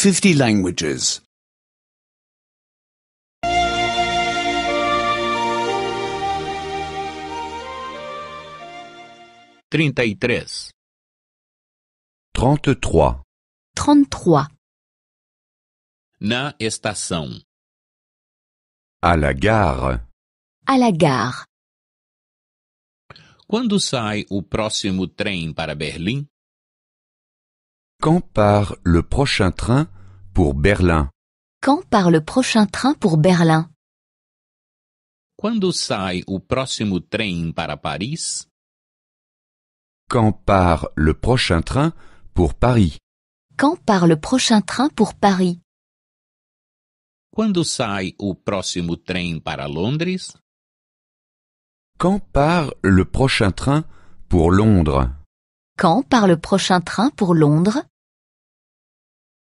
50 languages. 33. 33. 33. Na estação. À la gare. À la gare. Quando sai o próximo trem para Berlim? Quand part le prochain train pour Berlin? Quand part le prochain train pour Berlin? Quando sai o próximo trem para Paris? Quand part le prochain train pour Paris? Quand part le prochain train pour Paris? Quando sai o próximo trem para Londres? Quand part le prochain train pour Londres? Quand part le prochain train pour Londres?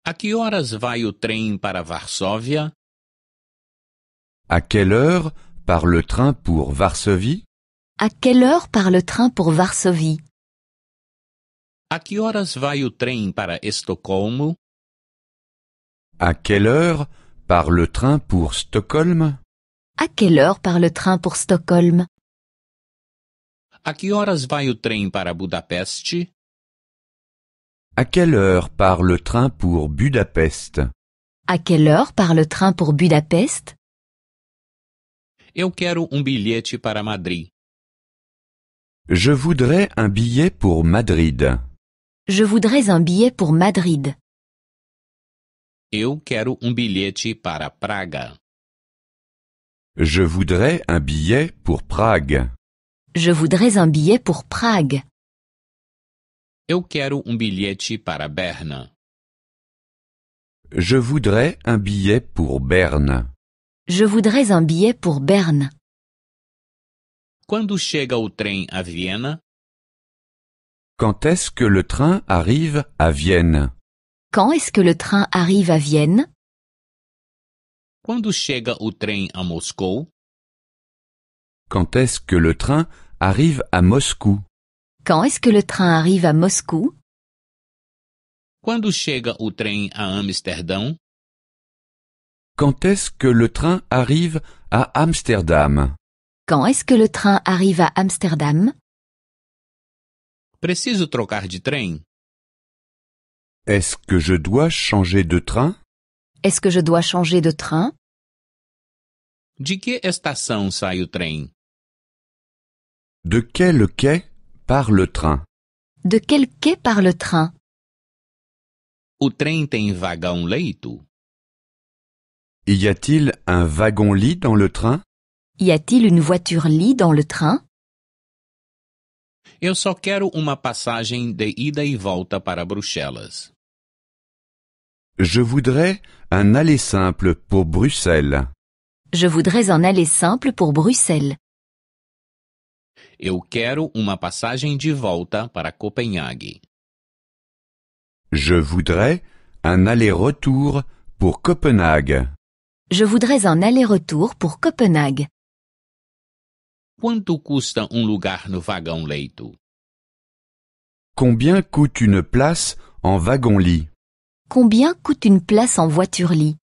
A que horas vai o trem para Varsóvia? À quelle heure part le train pour Varsovie? À quelle heure part le train pour Varsovie? A que horas vai o trem para Estocolmo? À quelle heure part le train pour Stockholm? À quelle heure part le train pour Stockholm? A que horas vai o trem para Budapeste? À quelle heure part le train pour Budapest? À quelle heure part le train pour Budapest? Eu quero bilhete para Madrid. Je voudrais un billet pour Madrid. Je voudrais un billet pour Madrid. Eu quero bilhete para Praga. Je voudrais un billet pour Prague. Je voudrais un billet pour Prague. Eu quero bilhete para Berna. Je voudrais un billet pour Berne. Je voudrais un billet pour Berne. Quando chega o trem a Viena? Quand est-ce que le train arrive à Vienne? Quand est-ce que le train arrive à Vienne? Quando chega o trem a Moscou? Quand est-ce que le train arrive à Moscou? Quand est-ce que le train arrive à Moscou? Quando chega o trem a Amsterdão? Quand est-ce que le train arrive à Amsterdam? Quand est-ce que le train arrive à Amsterdam? Preciso trocar de trem? Est-ce que je dois changer de train? Est-ce que je dois changer de train? De que estação sai o trem? De quel quai part le train? De quel quai part le train? O trem tem vagão-leito? Y a-t-il un wagon-lit dans le train? Y a-t-il une voiture-lit dans le train? Eu só quero uma passagem de ida e volta para Bruxelas. Je voudrais un aller simple pour Bruxelles. Je voudrais un aller simple pour Bruxelles. Eu quero uma passagem de volta para Copenhague. Je voudrais un aller-retour pour Copenhague. Je voudrais un aller-retour pour Copenhague. Quanto custa lugar no vagão-leito? Combien coûte une place en wagon-lit? Combien coûte une place en voiture-lit?